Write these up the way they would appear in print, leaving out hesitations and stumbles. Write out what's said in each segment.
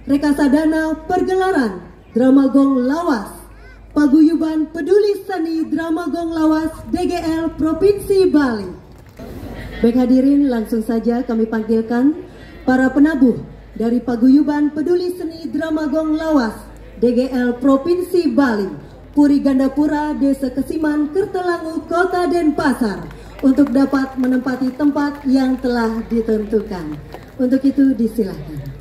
Reksadana Pergelaran Dramagong Lawas, Paguyuban Peduli Seni Dramagong Lawas DGL Provinsi Bali. Baik hadirin, langsung saja kami panggilkan para penabuh dari Paguyuban Peduli Seni Dramagong Lawas DGL Provinsi Bali, Puri Gandapura, Desa Kesiman, Kertelangu, Kota Denpasar, untuk dapat menempati tempat yang telah ditentukan. Untuk itu disilakan.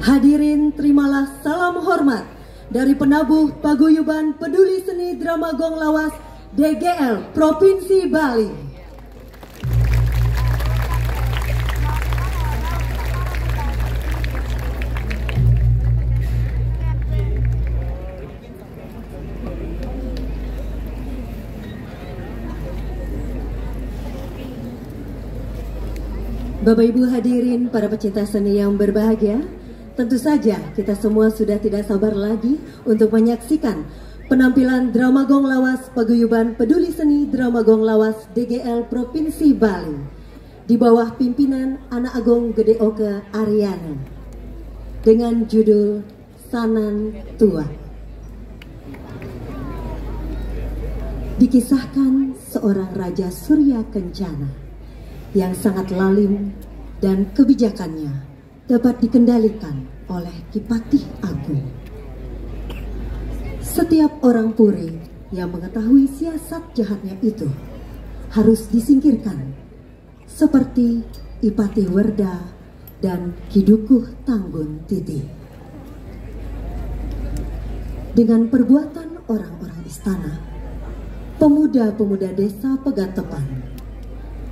Hadirin, terimalah salam hormat dari penabuh Paguyuban Peduli Seni Dramagong Lawas DGL Provinsi Bali. Bapak Ibu hadirin, para pecinta seni yang berbahagia, tentu saja kita semua sudah tidak sabar lagi untuk menyaksikan penampilan Dramagong Lawas Paguyuban Peduli Seni Dramagong Lawas DGL Provinsi Bali di bawah pimpinan Anak Agung Gede Oke Aryana dengan judul Sanan Tua. Dikisahkan seorang Raja Surya Kencana yang sangat lalim dan kebijakannya dapat dikendalikan oleh Ki Patih Agung. Setiap orang Puri yang mengetahui siasat jahatnya itu harus disingkirkan, seperti Ipati Werda dan Ki Dukuh Tanggun Titi. Dengan perbuatan orang-orang istana, pemuda-pemuda desa Pegatepan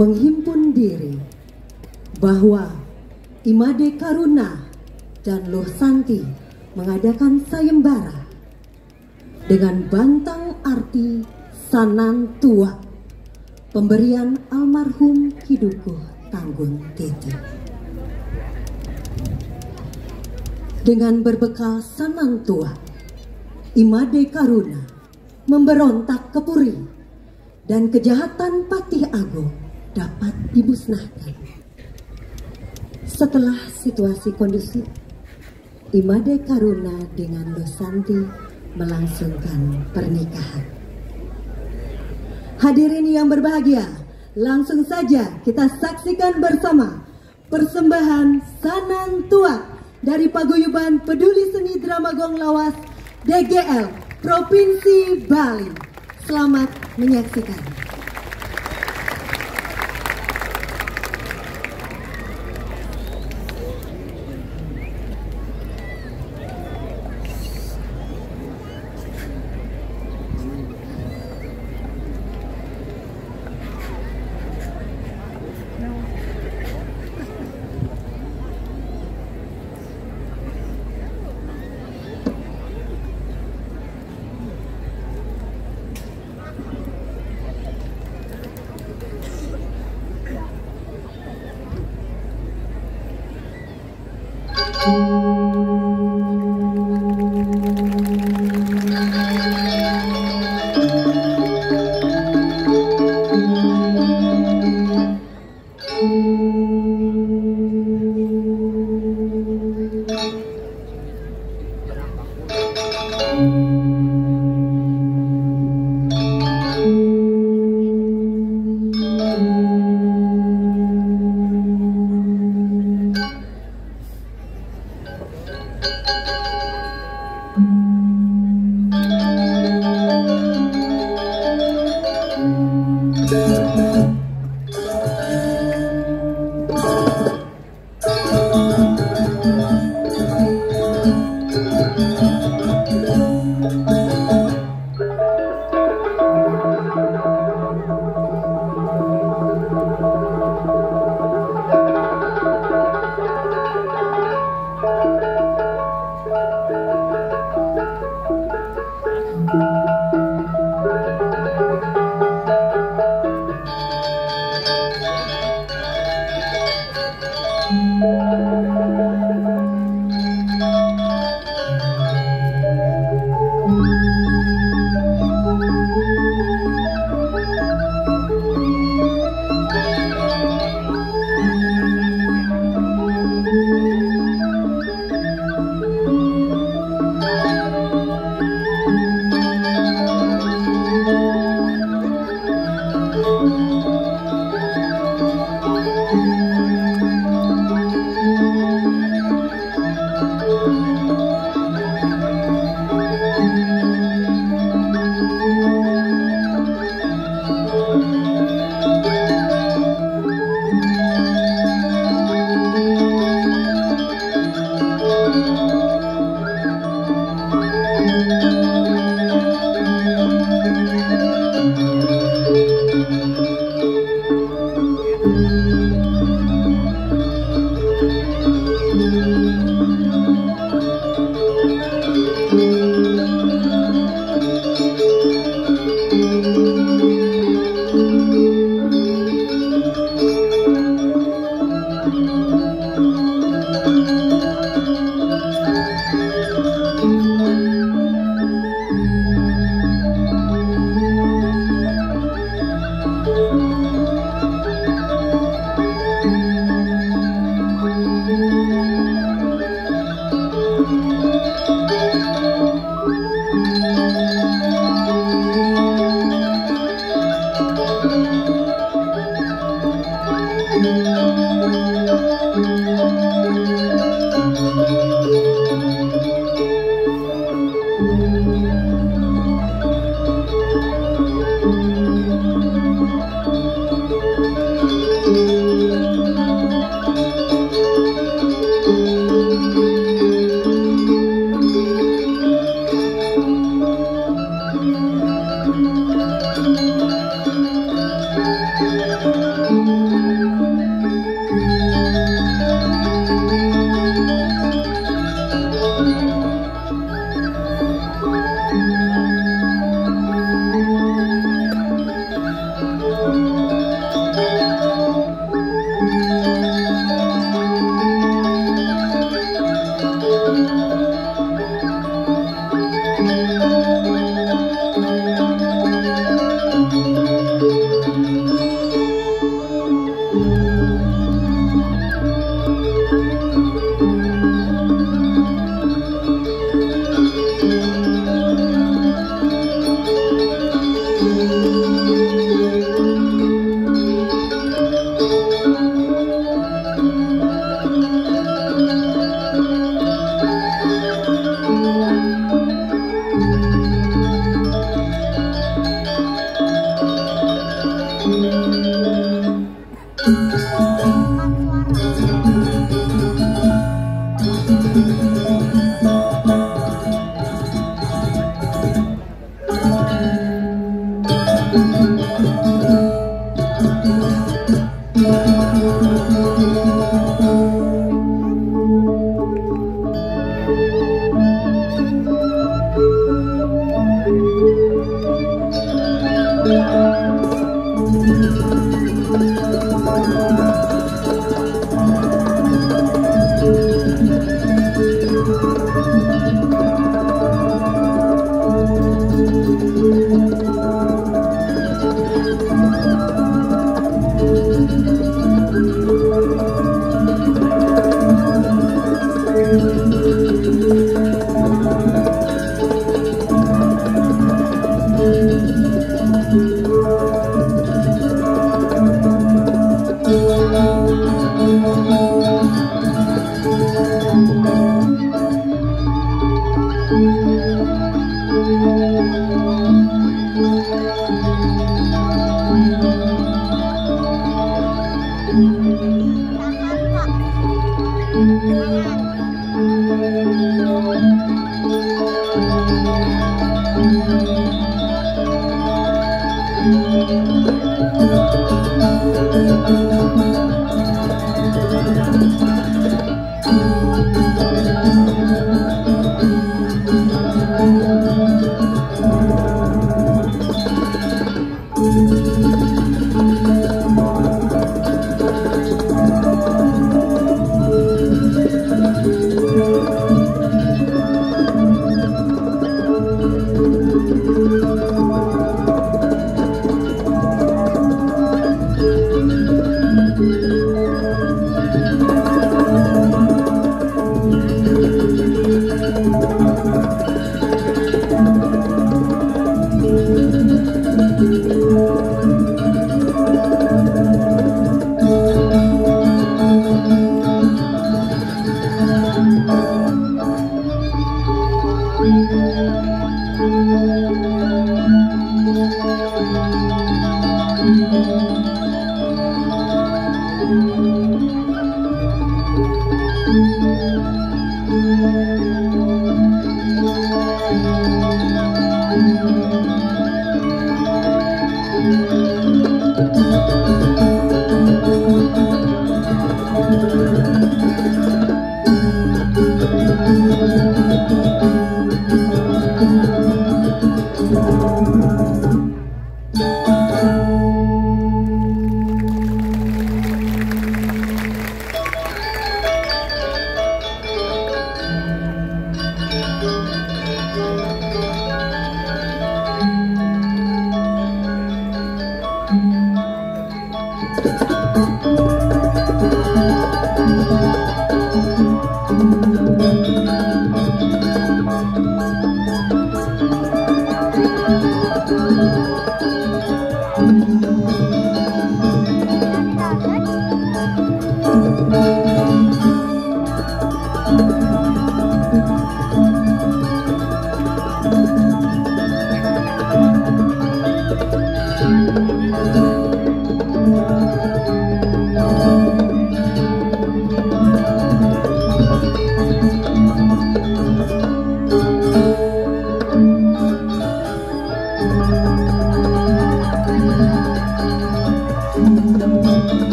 menghimpun diri bahwa Imade Karuna dan Luh Santi mengadakan sayembara dengan bantang arti Sanan Tua, pemberian almarhum Ki Dukuh Tanggun Titi. Dengan berbekal Sanan Tua, Imade Karuna memberontak ke Puri dan kejahatan Patih Agung dapat dimusnahkan. Setelah situasi kondusif, Imade Karuna dengan Luh Santi melangsungkan pernikahan. Hadirin yang berbahagia, langsung saja kita saksikan bersama persembahan Sanan Tua dari Paguyuban Peduli Seni Dramagong Lawas DGL Provinsi Bali. Selamat menyaksikan.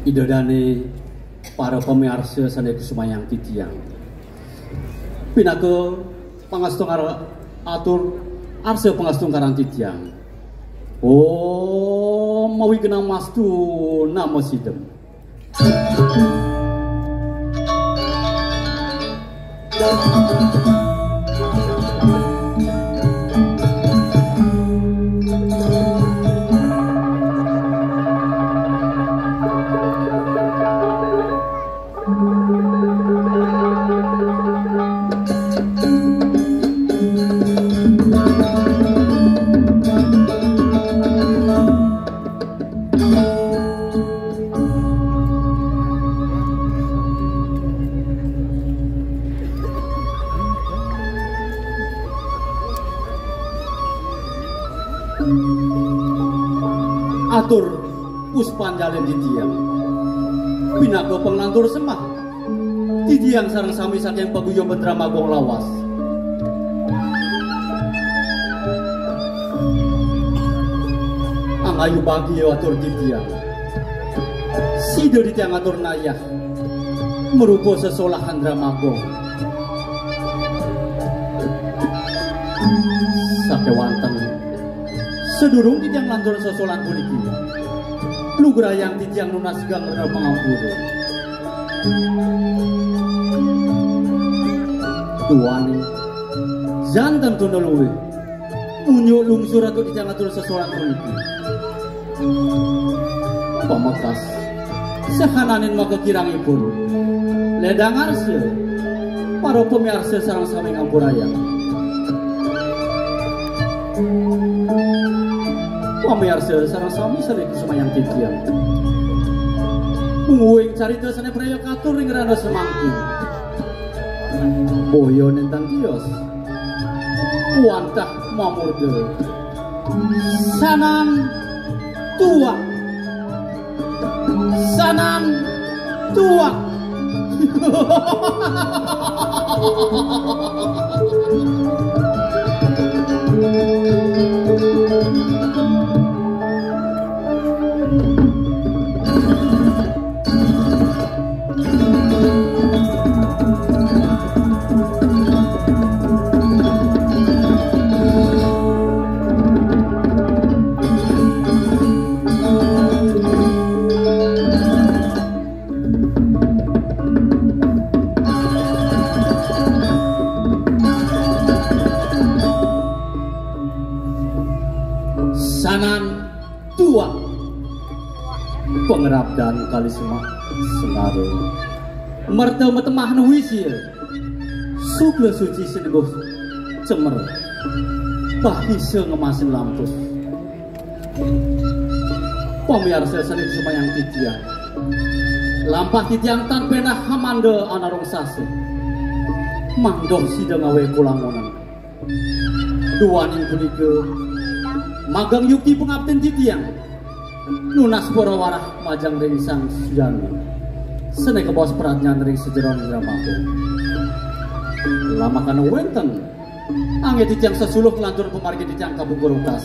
Idodane para pemirsa sane Kusumayang Titiang. Pinake pangastung atur arsa pangastung karang Titiang. Oh, mawi kenang mastu nama sidem. atur puspan jalin di tiang pinago penglantur semah di tiang sarang sami saking paguyuban Dramagong lawas. Ang ayu bagi atur di tiang sido di tiang atur nayah merupakan sesolahan Dramagong sakewanteng sedurung di tiang lantur sosolan puniki lugrayang di tiang lunas gang renal pangampuru tuani jantan tunoluwe unyu lungsur atau di tiang lantur sosolan puniki pamakas sehananin maka kirangipun ledang arse para pemirsa sarang sami ngampurayang pamirsa sarang sami sering semayang titiang menguing carita sana praya katur ring rada semangkin boyo nentang kios kuantah mamurde sanan tua pengerap dan kali semak sengaru merta metemah nuwisil sugla suci senegoh cemer bahisa ngemasin lampus pamirsa saling semayang titiang lampah titiang tan penah hamanda anarong sase mangdoh sidang awe kulangonan duaning punike magang yukti pengabten titiang lunas warah majang ring sang sujani sene kebos peratnya ring sejeron Dramagong lama kana wenten angge titiang sesuluh lantur pemargi titiang kabukurutas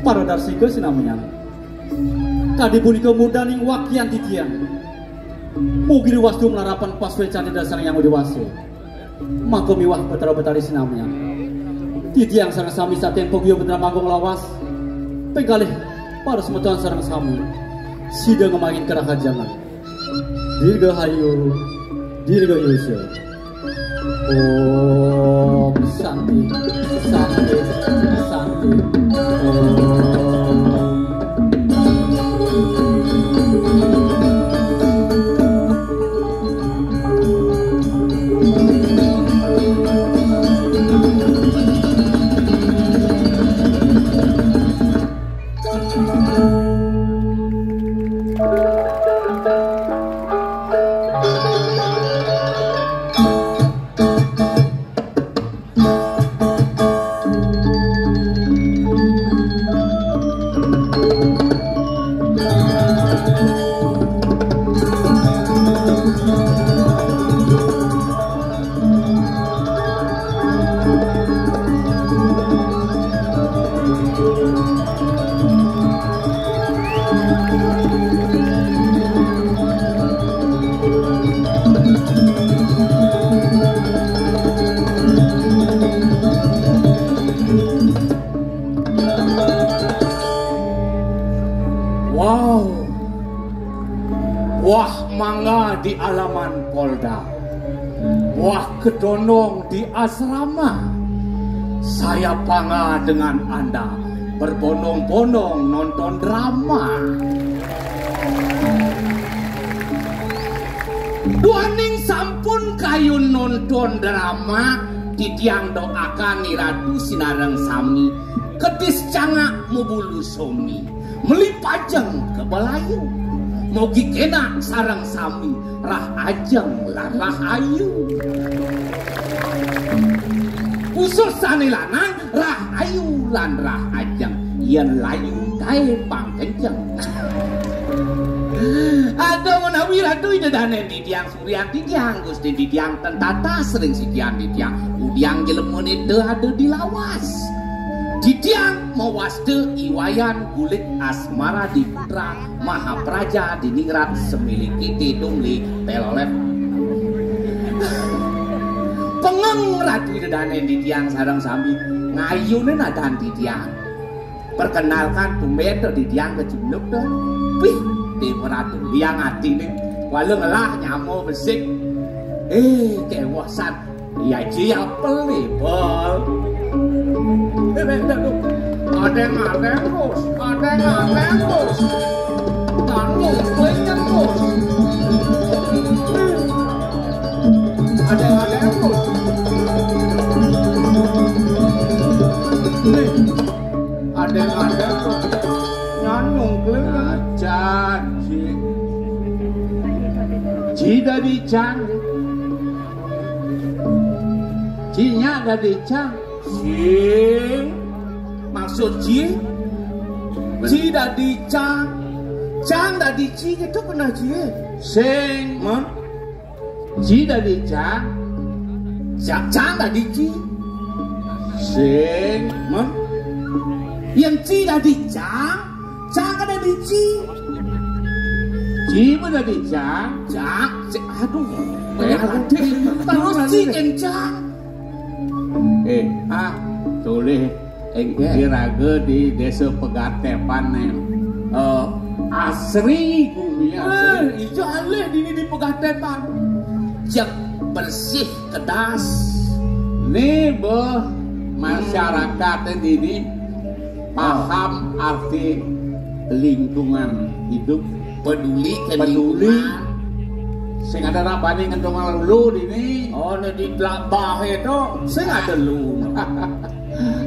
para darsike sinamenyan kadi punika mudaning wakian titiang mugi wastu melarapan paswe candi dasar yang diwasu maka miwah betara-betari sinamenyan titiang sareng sami saking paguyuban Dramagong lawas pegalih para semeton sareng sami sida ngemangin kerakajangan dirgahayu dirgayusa om santi santi santi di alaman Polda, wah kedonong di asrama. Saya bangga dengan Anda berbondong-bondong nonton drama. Duaning sampun kayun nonton drama, titiang doakan ni Ratu Sinareng Sami kedis cangak mubulu somi melipajeng ke Balayu. Mogi kena sarang sami rah ajeng larah ayu. Usul sane lanang rah ayu lan rah ajeng yen layu kae pangkenceng. Aduh menawi ratu idedane di tiang Surya di tiang Gusti di tiang tentata sering sikian di tiang udiang jelemone teu ada di lawas. Di tiang mawaste iwayan kulit asmara di putra Mahapraja di ningrat semiliki tidungli telolet. Pengeng ratu idedane di tiang sareng sami ngayune nadan di tiang. Perkenalkan tumbedo di tiang kejunuk tuh. Wih, di meratu liang hati nih walau ngelah nyamo besik kewasan ya jiapel nih bol ada yang terus kamu pengen terus ada yang terus nyanyung kelihatan Ji dari Cang Ji-nya dari Cang Ji maksud Ji Ji dari Cang Cang dari Ji itu pernah Ji Sing Ji dari Cang Cang dari Ji Sing yang Ji dari Cang Cang dari Ji Ji mana di Cang? Aduh, terus Ji kencang. Toleh, kira-kira di desa Pegatepan asri bumi asri. Ijo alih di Pegatepan. Cek bersih kedas. Nih boh masyarakat ini paham arti lingkungan hidup. Peduli sing ada rapane ngentong lu dini di labah itu sing ada lu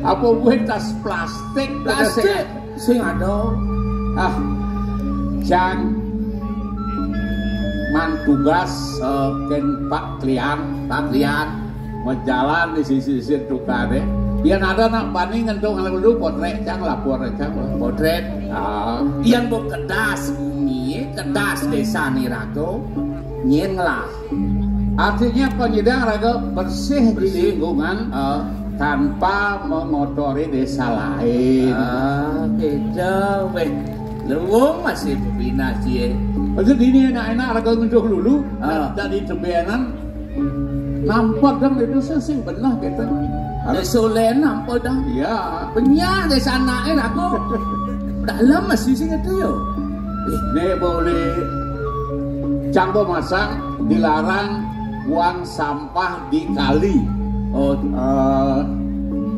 apa gue tas plastik sing ada Cang man tugas ken Pak Klian menjalan di sisi tukane biar ada nak paning ngentong lu potret Cang lapor Cang potret yang mau kedas kedas desa Nirago nyen lah artinya penyidang raga bersih di lingkungan tanpa mengotori desa lain beda weh luwung masih pembina sih maksud ini enak-enak raga ngunduh dulu dari tembenan nampak dong itu sesing benar gitu desolen nampak dong iya penyah desa naik aku dalam masih sing itu yo ini boleh Cangbo masang dilarang buang sampah di kali.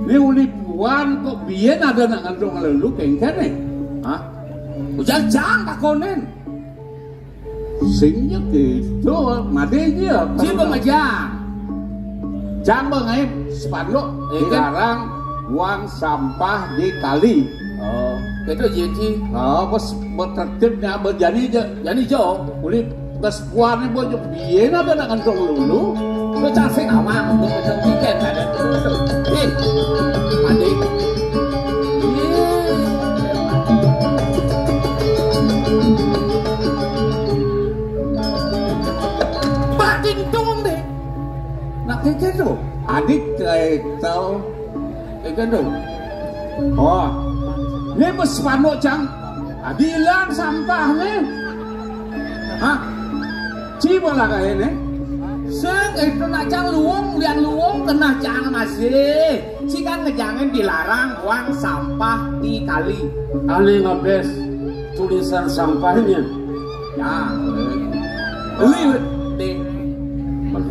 Ini uli buang kok biyen ada nak ngandung lalu kengken nih? Ujar Cang takonen. Singnya gitu, madenya. Siapa majang? Cangbo ngaib sepanduk dilarang buang sampah di kali. Itu jadi pas bertertibnya berjani jauh kulit kesepuannya bojok biyen ada nak ngandung lulu lu cafing awang untuk ngandung weekend ada adik batin dong deh nak keke tuh adik tau keke tuh ini pas panduk Cang adilan sampah nih Ciba lah kayak ini seng itu nak Cang luwung liang luwung kena Cang masih si kan ngejangin dilarang buang sampah di kali ngabes tulisan sampahnya ya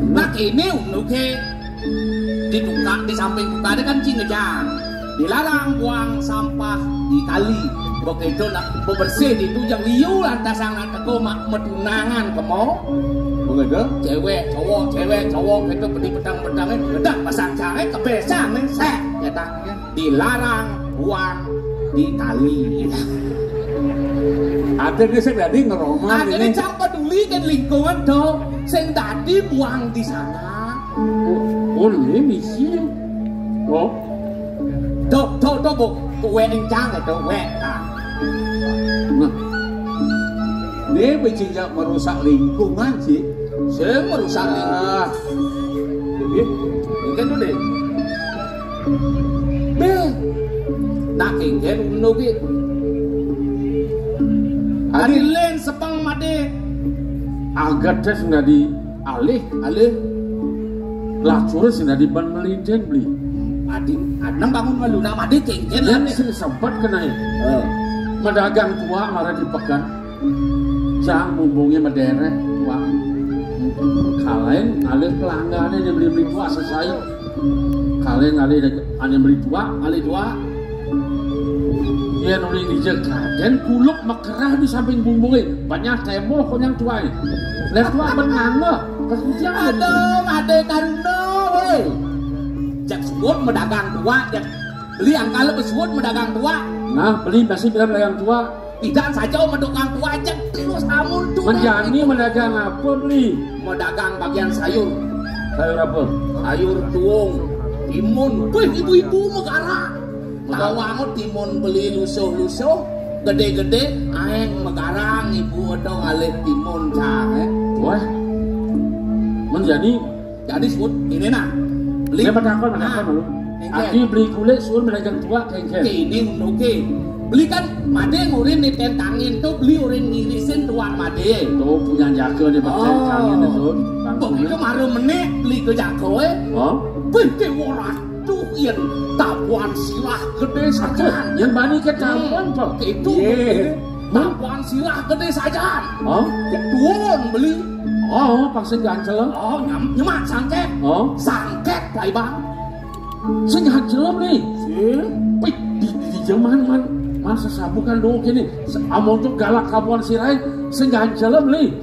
nak ini unuke di samping tukar kan Cing ngejang dilarang buang sampah di kali begitu nak bebersih itu yang liu lantas sangat teko mak medunangan kemo begitu cewek cowok itu pedih pedang-pedangnya bedak pasang cari kebesang nih sek kata dilarang buang di kali akhirnya saya berarti ngeromah akhirnya Cang peduli kan lingkungan tuh sing tadi buang di sana ini misi tuh bu tuwe encang itu we. Nah, ini bijak merusak lingkungan sih. saya merusak lingkungan. Mungkin tuh deh. Bel, nak kengken nugi. Adilen sepang made. Agar tes nggak di alih lacur sih nggak di ban melinjen beli. Adi, adang bangun malu nama made kengken lah. Yang sih sempat kena ya. Medagang tua marah dipekan. Jang mumbungnya medereh tua. Kalian alih pelanggannya yang beli tua selesai. Kalian alih beli tua, alih tua. Dia nulis di jaga dan kuluk mekerah di samping bumbungnya banyak tembok konyang tua ini. Lihat tua benangnya kerja. Ada karuna, woi. Jak sebut medagang tua, jak beli yang kalau sebut medagang tua. Nah beli masih bilang medagang tua. Tidak saja medagang tua aja terus amun tuh. Menjani medagang apa beli? Medagang bagian sayur. Sayur apa? Sayur tuung, timun. Wih ibu-ibu megara. Tawangot timun beli lusuh-lusuh, gede-gede, aeng megarang ibu atau ngalit timun cah. Wah, menjadi jadi sebut ini nah. Beli medagang dulu. Adi beli kulit suruh medagang tua kengken. Ini oke. Beli kan made ngurin di tentangin tuh beli urin ngirisin tuan made. Tuh punya jago di tentangin itu. Begitu maru menit beli ke jago beli orang tuh yang tabuan silah gede saja. Yang bani ke tabuan pak. Itu tabuan silah gede saja. Tuan beli. Paksa gancel. Nyemak sangket. Sangket kai bang. Sengat jelam nih. Wih di zaman masa sabukan dulu gini. Amon tuh galak kabuan sirai. Sengat jelam nih.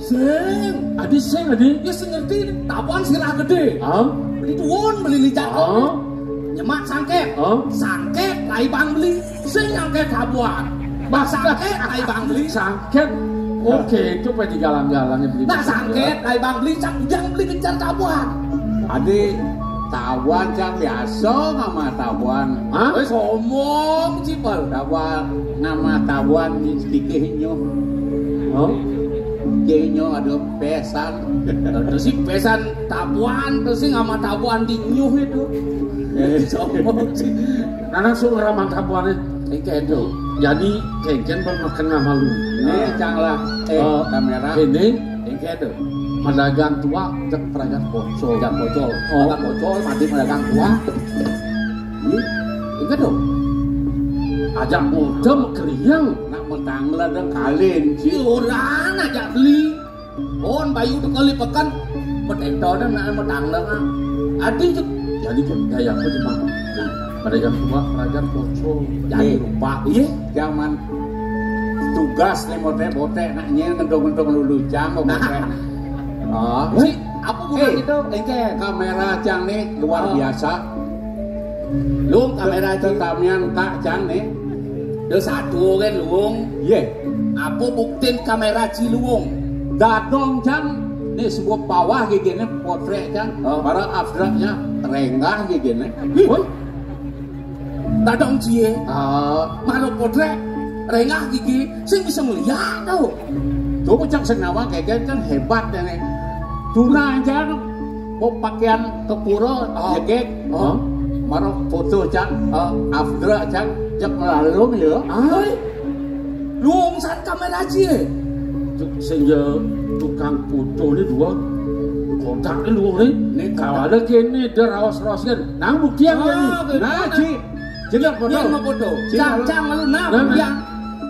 Adi seng adi. Ya seng ngerti. Tabuan silah gede. Beli tuan beli licak. Nyemak sangket, sangket lai bang beli, sing sangket kabuan, sangket lai bang beli, sangket, oke itu pada galang-galangnya beli. Nah sangket lai bang beli, jangan beli kejar kabuan. Adik, tabuan yang biasa nama tabuan. Ngomong cipel, tabuan nama tabuan di sedikitnya. Genyo ada pesan, terus si pesan tabuan, terus si nama tabuan di nyuh itu. Nah langsung ramah tabuannya kayak itu. Jadi kengken bermakan nama lu. Ini canglah kamera. Ini kayak itu. Medagang tua cek peragat bocol. Jak bocol. Peragat bocol mati medagang tua. Ini dong. Ajak muda mekeriang. Nak metanglah dan kalin. Si orang ajak beli. On bayu tuh kali pekan. Petektor dan nak metanglah. Adi jadi gaya apa cuma pedagang tua peragat bocol. Jadi lupa. Iya. Zaman tugas nih bote-bote naknya ngedong-ngedong lulucang kok bote. Si apa bukan itu? Kamera cang nih luar biasa. Luang kamera tamian tak cang nih. Ada satu kan luang. Iya. Apa buktiin kamera ciluung? Dadong cang. Ini sebuah bawah gini potret cang. Para abstraknya renggah gini. Woi. Dadong cie. Malu potret rengah gigi. Sing bisa melihat tau. Coba cang senawa kayak kan hebat nih. Tuna aja mau pakaian ke pura jegek. Marah foto cang. Afdra cang. Cak melalung ya. Luang saat kamera cie. Sehingga tukang foto ini dua kontak ini luang nih. Ini kalau ada kini dia rawas-rawas kan. Nang bukti yang ini. Nah Ci. Jelas foto. Yang mau foto. Cang lalu nah. Yang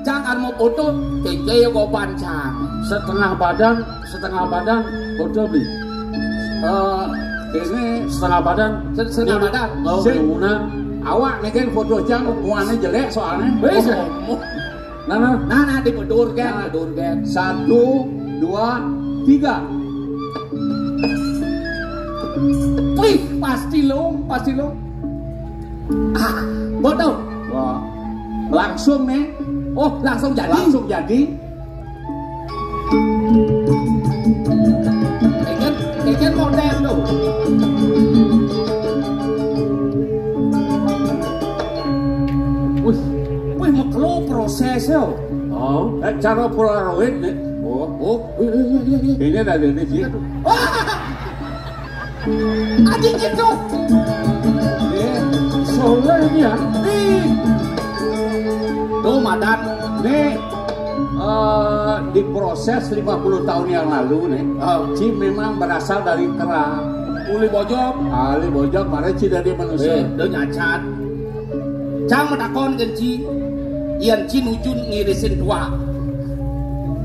cang kan mau foto. Keke kok pancang. Setengah badan foto beli. Ini setengah badan. Oh, guna. Awak nih kan foto cang muannya jelek soalnya. Bisa. Nah, dipedur kan. 1, 2, 3. Wih, pasti lo. Foto. Wah, langsung nih. Oh, langsung jadi. Keken model tuh. Wih, tau. Oh, cara polaroid nih. Oh, iya. Ini ada di sini. Adik itu. Soleh dia. Nih. Tuh Madan. Nih, diproses 50 tahun yang lalu nih. Ci memang berasal dari kera. Uli bojok. Ali bojok, mana Ci dari manusia. Udah nyacat. Cang medakon genci. Ian Ci nujun ngirisin tua.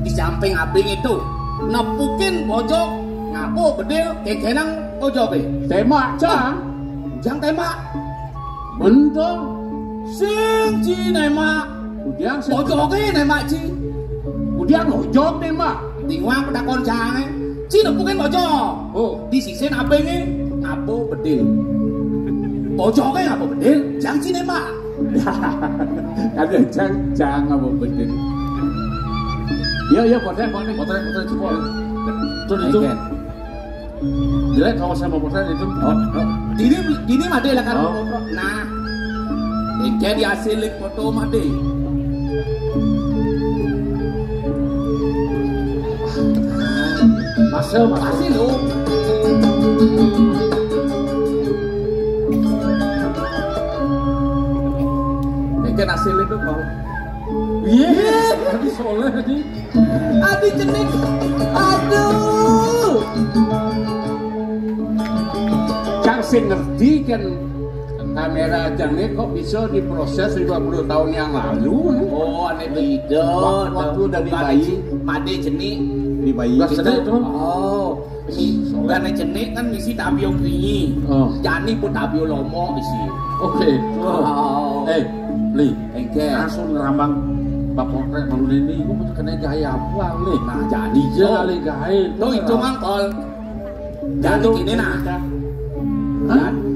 Di samping abing itu. Nepukin bojok. Ngapo bedil kekenang bojok. Tema, Cang. Jang tema. Bentuk. Sing Ci nema. Udiang Bojoknya nema Ci. Udiang bojok nih, Mak. Tingwang pedakon jangan. Ci nepukin bojok. Oh, Disisin abengnya ngapo bedil. Bojoknya ngapo bedil. Jang Ci nema. ada Cang apa bener. Iya, potret cepol. Tuh itu. Jelek kalau sama potret itu. Dini made lah kan. Oh. Nah. Engke dihasilin foto made. Masih lo. Engke hasilin itu mau. Iya, tadi soleh tadi. Adi jenik. Aduh. Cang sing ngerti kan kamera Cang kok bisa diproses 50 tahun yang lalu. Oh, aneh beda. Waktu dari bayi. Made jenik. Di bayi Lah itu. sedih itu. Oh. Gane jenik kan misi tabio kringi. Oh. Jani pun tabio lomo isi. Oke. Oh. Li, Engke. langsung ngerambang bapak potret malu ini, gue mau kena gaya apa li? Nah, jadi Dia kali gaya. Tuh itu mangkol. Jadi gini nah.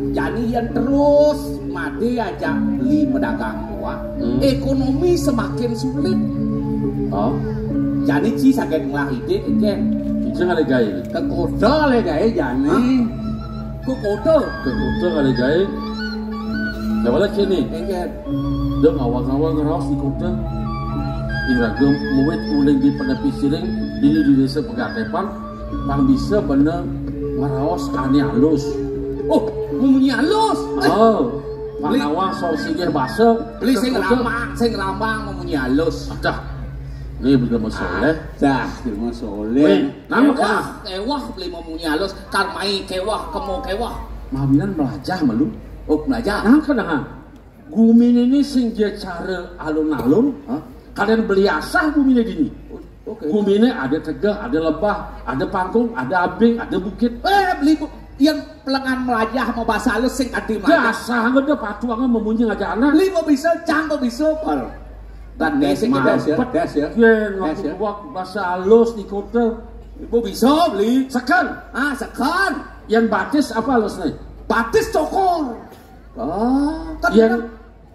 Jadi yang terus mati aja beli pedagang tua. Ekonomi semakin sulit. Oh, Jadi sih sakit ngelah ide kan. itu kali gaya. Ke kota le gaya jani. Ke kota. Kemudian kali gaya. Gak boleh sini. Kan. Dia ngawang-ngawang ngerawas di kota. Iragam muwet uling di penepi siring di desa Pegatepan, pang bisa bener ngerawas kani halus. Oh, munyi halus. Oh, pangawang sosige basa. Beli sing rambang munyi halus. Adah, ini belum soleh. Dah, Belum soleh. Nama kan? Kewah beli munyi halus, karmai kewah, kemo kewah. Mabilan melajah malu. Oh, belajar. Nah, kenapa? Gumin ini sing dia cara alun-alun. Kalian beli asah guminnya gini. Oke. Guminnya ada tegak, ada lebah, ada panggung, ada abing, ada bukit. Beli yang pelengan melajah mau bahasa halus sing kati melajah. Dasar ada patuangan memunyi ngajak anak. Beli mau bisa, cang mau bisa, pal. Dan desa kita des ya. Ngaku buat bahasa halus di kota. Mau bisa beli. Sekan. Sekan. Yang batis apa halusnya? Batis cokor. Kan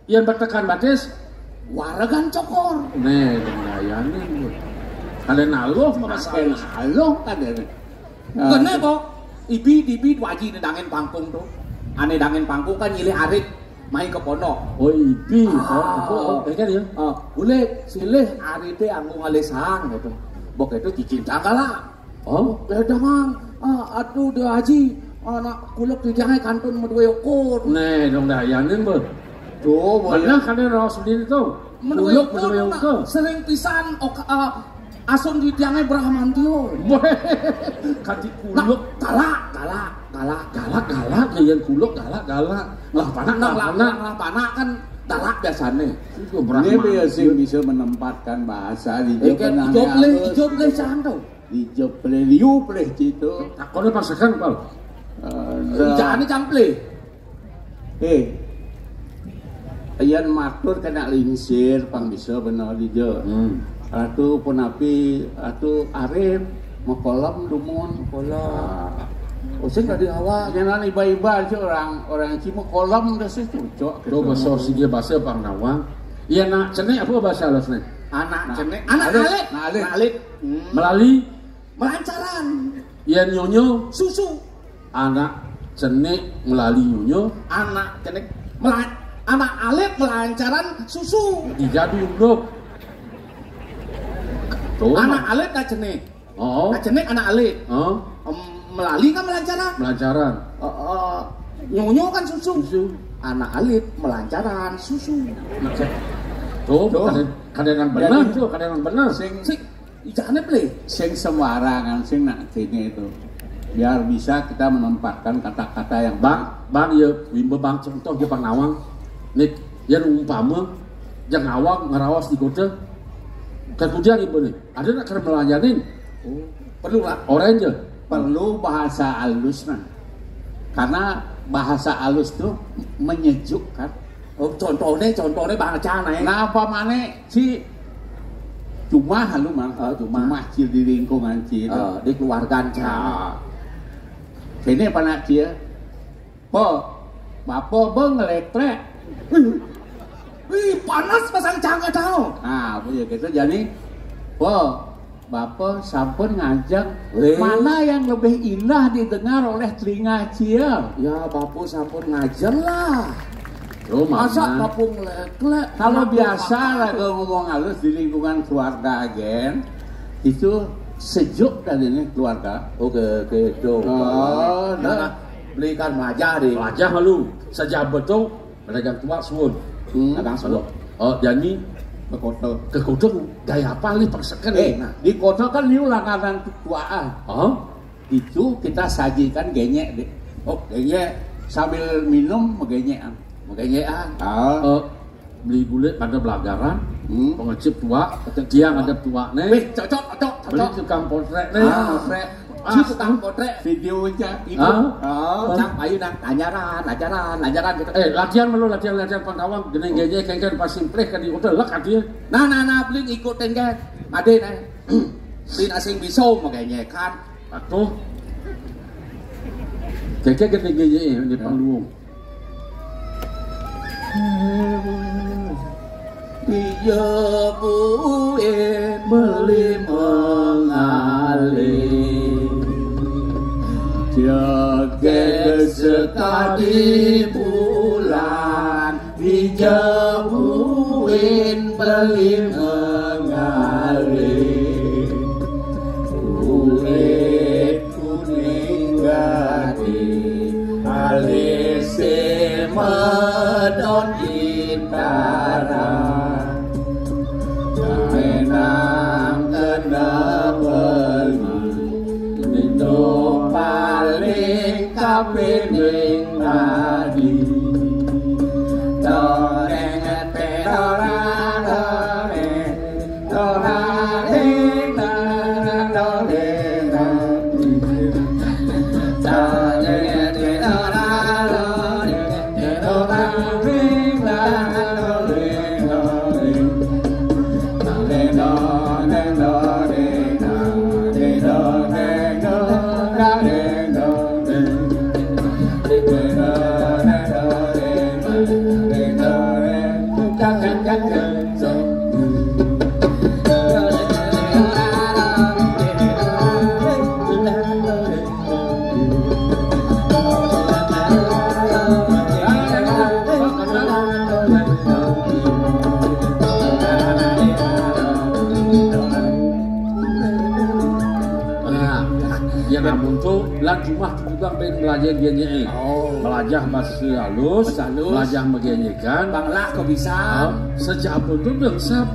Yang bertekan batis. Waragan cokor. Nih, dengayanin. Kalian aloh merasakan aloh ada. Kena kok. Ibi waji dangin pangkung tuh. Ane dangin pangkung kan nyilih arit main ke pondok. Oh ibi. Oh, kan ya. Boleh silih arite anggung alisang gitu. Bok itu cicing cangkala. Oh, jangan. Aduh dia haji. Anak kuluk dijahai kantun medue ukur. nih dong dayanin ber. Tuh, Benar kalian rawat sendiri tuh. Medue ukur. sering pisan asun dijahai Brahmantio. Kati kuluk. Galak, yang kuluk galak. Lah panak kan galak biasanya. Itu Ini biasa bisa menempatkan bahasa di Ijob leh canto. liu pleh gitu. Takonnya pasakan pal. Jangan cample. Ayan matur kena lingsir pang bisa benar di jo. Atu penapi atu arif mau kolam dumun kolam. Sing gak dihawa. Jangan iba-iba aja orang cimo kolam udah sih cocok. Tuh bahasa sige bahasa pang nawang. Iya nak cenek apa bahasa halusnya? Anak cenek, anak alik. Melalui Melancaran. iya nyonyo Susu. anak cenek melalui nyonyo. Anak cenek anak alik melancaran susu. Tiga duduk. Anak alit kacene. Oh. Kacene anak alit. Oh. Melali kan melancaran. Melancaran. Nyonyo kan susu. Anak alit melancaran susu. Tuh, kadenan benar tuh, kadenan benar. Sing Ijane ple. sing sembarangan sing nak sini itu. Biar bisa kita menempatkan kata-kata yang Bang ya wimbe bang contoh di Panawang. Nik, yang umpama yang awang ngerawas di kota. Kemudian ibu nih, ada nak kena melayanin. Perlu lah. Orange. perlu bahasa halus nah. Karena bahasa halus tuh menyejukkan. Contohnya bahasa nih. Nah apa mana si cuma halu mah, cuma cil di lingkungan cil, di keluarga nah, ini apa nak cil? Bapak beng elektrek. Wih panas pasang cangga tahu. Nah begitu jadi, Bapak sampun ngajak mana yang lebih indah didengar oleh telinga cil? Ya Bapak sampun ngajar lah. Oh, masa Bapak ngelek-lek? Kalau biasa lah kalau ngomong halus di lingkungan keluarga agen itu sejuk dari ini keluarga. Oke gitu. Nah, belikan wajah deh. Wajah halu, sejak betul mereka tua suun. Agang solo. Oh, jadi ke kota gaya apa nih persekan? Nah, di kota kan liu langganan tuaan. Itu kita sajikan genyek deh. Genyek sambil minum genyek. Genyekan. Beli gulai pada belagaran, pengecip tua, tiang ada tua nih. Wih, cocok. Beli tukang potret nih. Potret. Tukang potret. Videonya itu. Cang ayo nang ajaran gitu. Latihan Panawang, gini kengken pas simpleh kan di hotel lek artinya. Nah, beli ikutin kan. Ade nih. Beli asing biso makanya kan. Atuh. Kengken gini di panggung. Dijepuin beli mengalir joget sekali bulan dijepuin beli mengalir kulit kuning gading alis medon intara menang kena beli itu paling kapining tadi doreng dorang Cuma juga pengen belajar genye, belajar bahasa halus, belajar mengenyekan. Banglah kok bisa. Sejak itu bangsa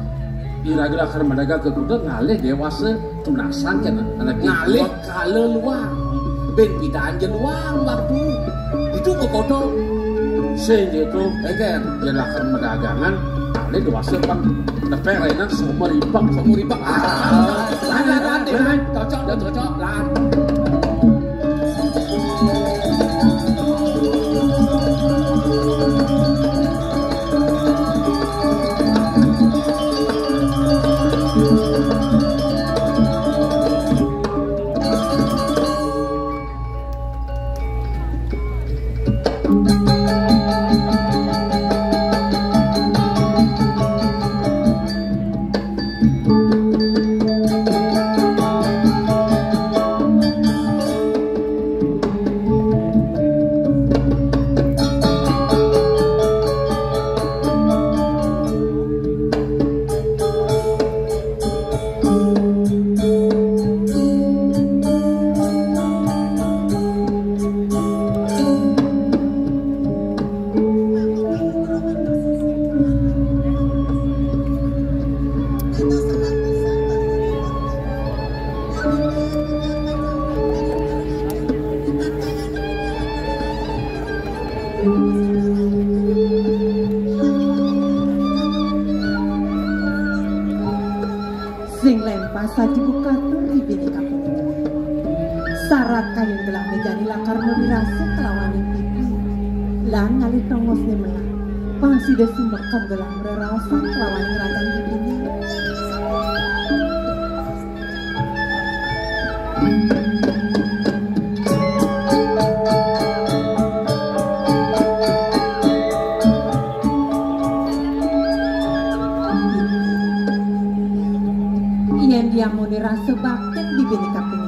ira-ira karena mereka ke kuda ngalih dewasa tunasan kan anak ngalih kalau luang, ben bidaan luang waktu itu ke kota. Sehingga itu, kan, jelakan perdagangan, ngalih dewasa pang neperenan semua ribak. Lan, cocok lan. Sing lempas saji buka turi bini kapung Sarat kayun gelang mejani lakar dirasa kelawan pipi Lan ngalih tongos ni melang Pangsi desi mekan gelang merasa kelawan ngeragan bibini Yen dia mau dirasa bakat di bini kaping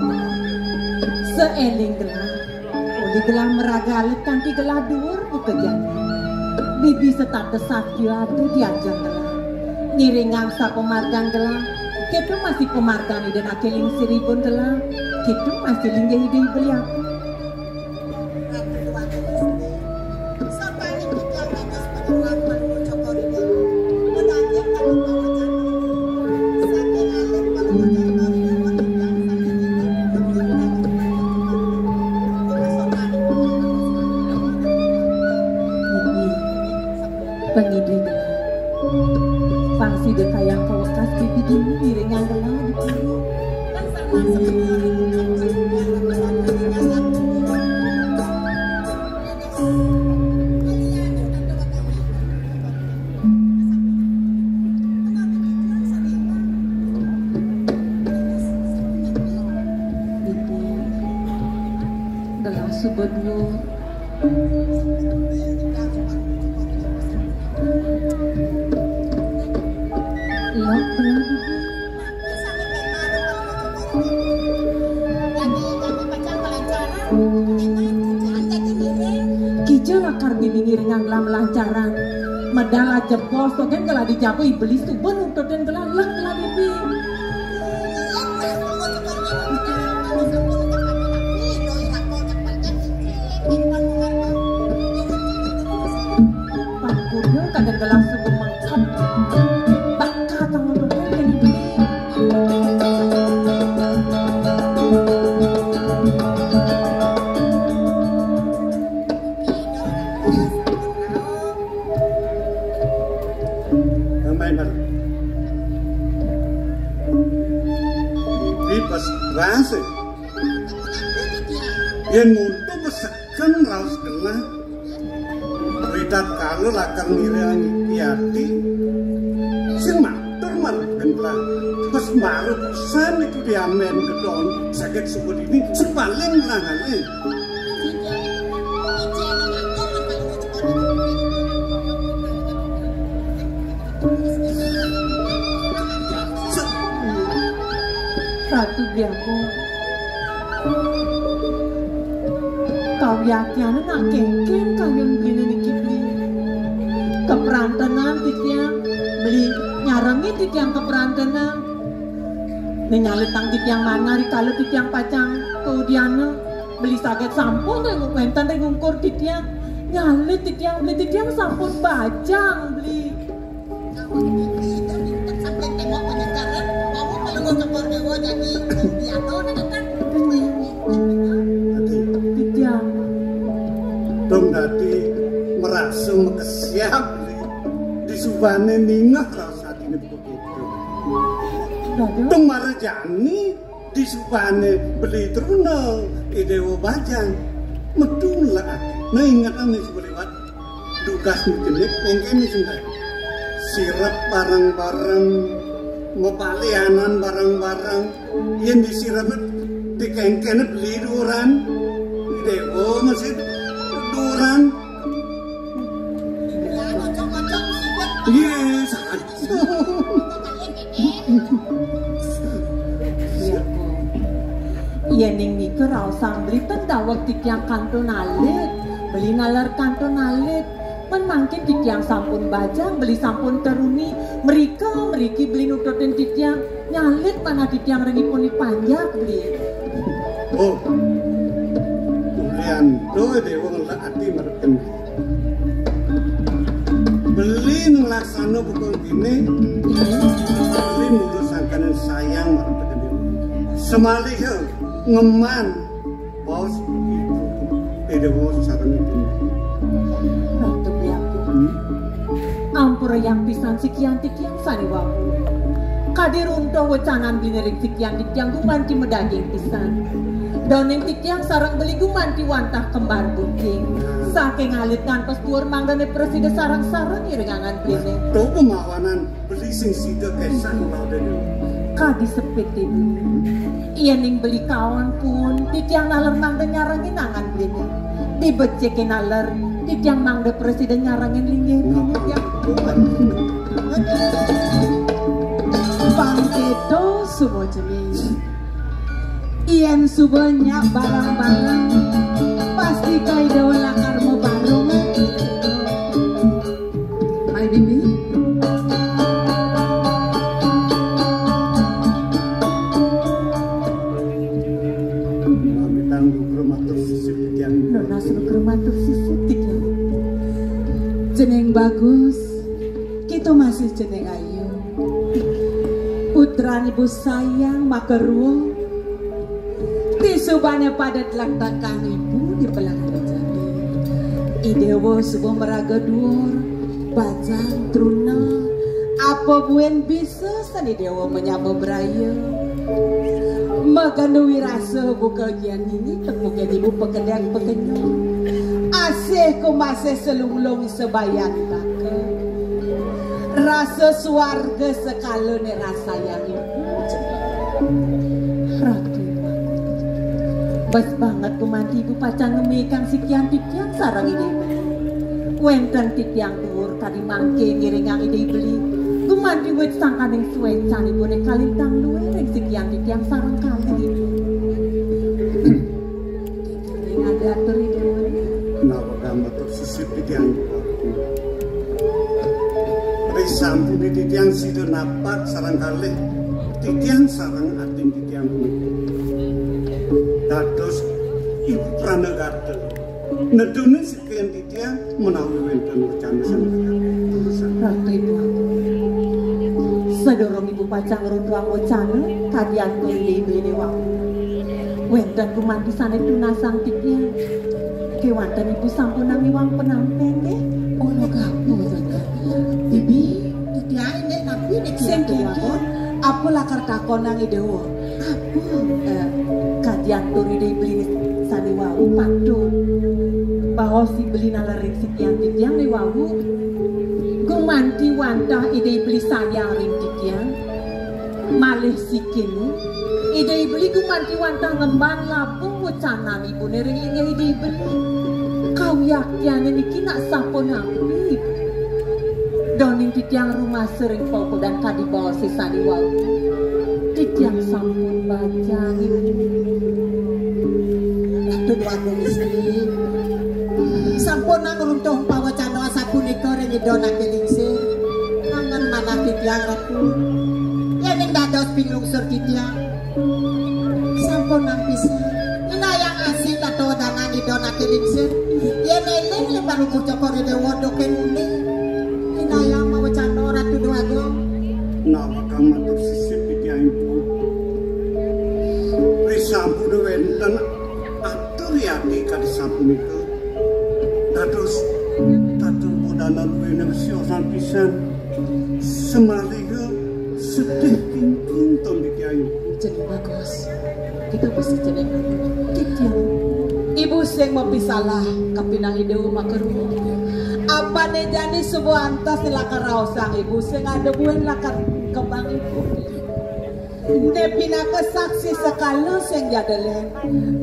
seeling gelang Uli gelang meragalit kanti gelah dur bukejani bibi setat desat ada diajang gelang ngiringan sa pemargang gelang ketu masih pemargang dan akeling siribun gelang ketu masih linggih ide beliau pengidih pangsi dekayang kawakas bibi ini diringan gelang di puluh gelang subedlu Kijel akar bini ngiringan gelam lancaran medal aja bos kan gelah dijabu iblis tuh benutut dan gelah lek gelah bibi Pakurnya kadang gelah subuh mengkap bakal tangan doang dan bibi Rasa yang untuk mesekan raus kena beritat kalau lakar nirang hati sing matur margenlah pas maru san itu diamen kedon sakit subut ini sepaling langane Ratu Biaku kau yakin nak kengken kayun beli niki beli keperantenan titiang beli nyarengi titiang keperantenan nenyalitang titiang mana kalau titiang pacang kaudiana beli sakit sampun rengung pentan rengung kur titiang nyalit titiang beli titiang sampun bajang beli sampai tengok penyegaran kamu kalau mau cepor dewa jadi piano kan titiang dong tadi merasa mekesiap di subane ningah rasa ini begitu dong marjani di subane beli terunal idewo bajang medulah nah ingatan nih sebelewat dukas jenik ini sudah sirap barang-barang ngopalianan barang-barang yang disirap dikengkenet beli duran idewo masih duran yes iya ning nika rau sambri tendawak tikyang kanton alit beli nalar kanton alit menangkin tikyang sampun bajang beli sampun teruni meriki beli nututin tikyang nyalit mana tikyang renipun dipanjak beli oh tulian doa dewa ngelakati mereken beli ngelaksana pukul gini beli mulus sangkanan sayang mereken dewa semalih ngeman bos ibu dewa sarang itu Ratu Biaku ampura yang pisan sikian tikyang sariwaku kadirunto wacanan binirik tikyang gumanti medaging pisan. Doning tikyang sarang beli gumanti wantah kembar bunting. Saking alit kantos duur manggane presiden sarang-sarang irengangan bini. Tuh pemawanan beli sing sida kesan laudene. Kadi sepit ibu. Iya ning beli kawan pun tikyang naler mangga nyarangin angan bini. Dibecekin naler tikyang mangga presiden nyarangin linggih bini yang Pangketo subo jenis Ian subonya barang-barang pasti kaidaw lakar mo barong. Hai bibi. Kami tanggung kromatur sisip yang nona suruh kromatur sisip tikyang. Jeneng bagus, kita masih jeneng ayu. Putra ibu sayang makeruo. Tisubane padat laktakan ibu di pelanggan jadi. Idewo subuh meraga dhuwur, bajang truna. Apa buen bisa sani dewa menyapa beraya. Maganda wirasa buka gian ini temukan ibu pekedang pekenyang. Asih ku masih selunglung sebayan baka. Rasa suarga sekala ne rasa yang ibu. Ratu bas banget kumanti ibu pacan ngemekang sikian tikyang sarang ide wenten tikyang dhuwur tadi mangke ngiringang ide beli kumanti wet sangkaning suwecan ibu nek kalintang luwe ning sikian tikyang sarang kali ning ada atur ide nawa gambatur sisip yang Risampu di titiang sido napak sarang kalih titiang sarang ating titiang punika. Dados ibu pranegara nedune sekian titiang menawi wenten wacana sang Ratu ibu sedorong ibu pacang runtuang wacana kadian ide beli wau wenten kumanti sane tunasang tikyang kewanten ibu sampun nami wang penampeng nggih ono kapu Bibi, titiang ini nabi nek sing kiki. Apa lakar takonang idewo? apa kadian turi dei beli sani wau patut bahwa si beli nalarik sikian tikyang ni wau gumanti wantah idei beli sayang ring tikyang malih sikini idei beli gumanti wantah ngembang lapung wacanan ibu nering linggih idei beli kau yakin niki nak sapon hampir doning tikyang rumah sering poko dan kadi bawa sisani wau tikyang sampun baca Ratu duaku istri. Sampun nang runtuh pawacana sapunika ring idona kelingsir. Nangan manah tikyang ratu. Yen ing dados pinglungsur tikyang. Sampun nang pisan. Inayang asih tato dangan idona kelingsir. Yen eling baru kucokor dewa doken uni. Inayang mawacana ratu duaku. nawa gambatur sisip titiang ibu. Risampu de wenten atur yati kadi sapunika. Dados tatur budana luwene siosan pisan. Semaliga sedih kingking ton titiang ibu. jadi bagus kita mesti jadi tikyang ibu sing mapisalah kapinang ideu makeru apa ne jani sebuah antas lakar raosang ibu sing ada buen lakar kembang ibu ne pinaka saksi sekala sing jadelen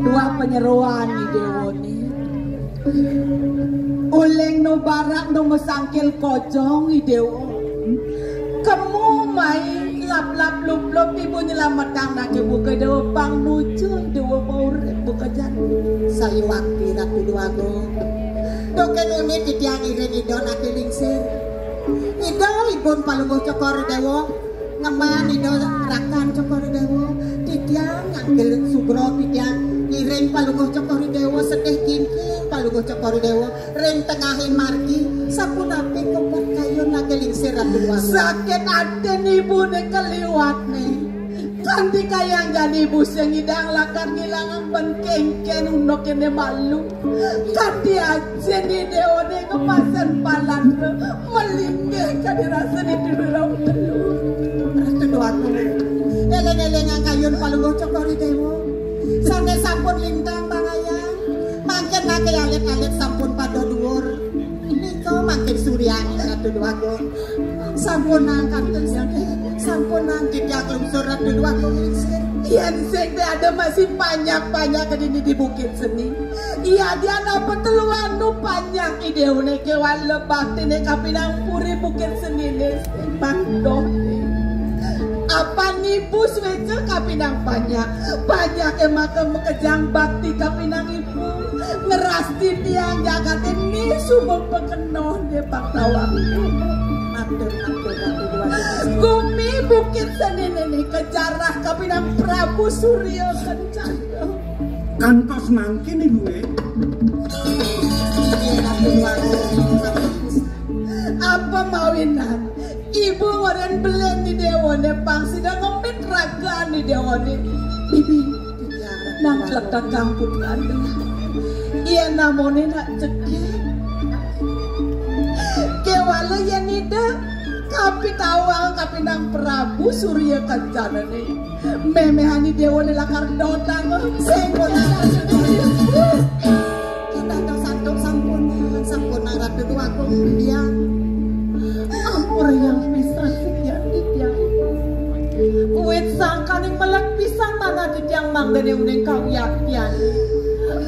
dua penyeruan ideoni uleng no barak no mesangkil kocong ideo kamu main lap-lap lup-lup ibu nyelamatang nak ibu ke depan nuju dewa mau buka jalan Saya waktu ratu duaku. Doken uni titiang iring idona kelingsir. Ido ibun palungguh cokor dewo. Ngeman ido rakan cokor dewo. Titiang ngangkil sugro titiang iring palungguh cokor dewo. Sedih kingking palungguh cokor dewo. Ring tengahin margi. Sapun api kembar kayu na kelingsir ratu duaku. sakit hati ibu ne keliwat nih kanti kayang jadi ibu sing idang lakar ngilangan benkengken unok ini malu kanti aja nih deone kepasan palan melinggih kadi rasa di dulu Ratu aku. Eleng-eleng kayun palungguh cokori dewo. Sampai sampun lintang bangayang. Makin nake alit-alit sampun pada dhuwur. Niko makin suryani ratu duaku. Sampun angkat sampun angkat ya kelungsur ratu duaku. Yen sing ada masih banyak-banyak kedini di Bukit Seni. Iya dia dapat teluan nu banyak ideune kewan lebak tine kapinang puri Bukit Seni ne bangdo. Apa nibus weca kapinang banyak emak kejang bakti kapinang ibu ngerasti tiang jagatin ni sumber pekenoh dia paktawang. Gumi Bukit Seni ini kejarah kapinang Prabu Surya Kencana. Kantos mangkin ibu Apa mawinan? Ibu waren belen di dewane pang sidang ngomit raga di dewane. Bibi nang kelak kampung anda. Iya namone nak cekik. Kewala yang ida kapi tawang kapi nang Prabu Surya Kencana nih. Memehani dewane lakar dotang sengkon kita dong sampun ratu duaku dia ampur yang pisang ya wet sangkane melek pisang tanah di tiang manggane uneng kau yakian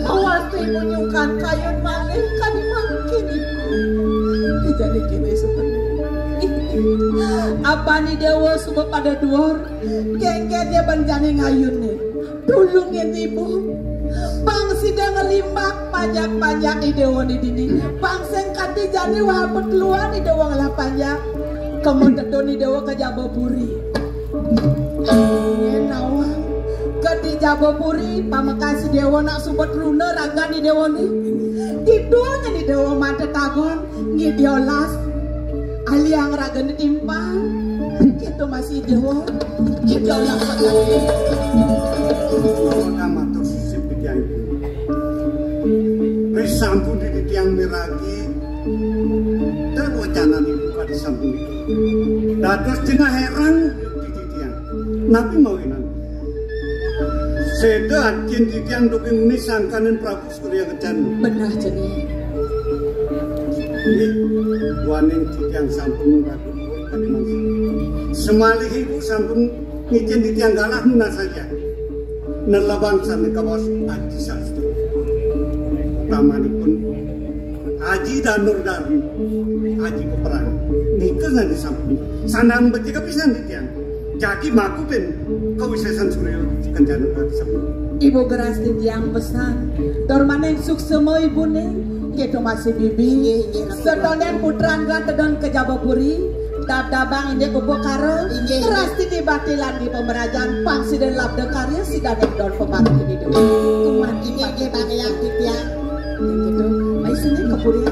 awas ibu nyukan kayon maneh kami makin jadi kini seperti apa nih dewa subuh pada duor gengge dia banjani ngayun nih tulungin ibu bang sidang ngelimbak pajak-pajak idewa di dini bang sengkati jani wabut luar di dewa ngelah pajak kemudian di dewa ke Jababuri nawang ke di Jababuri pamakasi dewa nak subet runa raga di dewa ni tidurnya di dewa mata tagon ngidiolas ali yang raga ni timpang itu masih dewa kita ulang nama tersisip di tiang itu bersampun di tiang meragi dan wacana dibuka di samping itu dados jena heran di tiang nabi mawinan seda kin di tiang doking ini sangkanan Prabu Surya Kencana benar jenis ini waning di tiang sampun ratu semalih ibu sampun ngicin di tiang galah nuna saja nelabang sampai kawas Aji Sastro tamanipun Aji Danur Darmi Aji Keperang nikah nanti sampun sanang bertiga pisan di tiang jadi makupin kewisesan Surya Kencana di sampun ibu geras di tiang pesan dormaneng suksema ibu neng gitu masih bibi sedonen putran tedon ke Jababuri dabang ini kubu karo terasti di batilan di pemerajaan pangsi dan labda karya si dadek don pembantu ini dulu kuman ini bang yang tipian gitu maisnya kepuri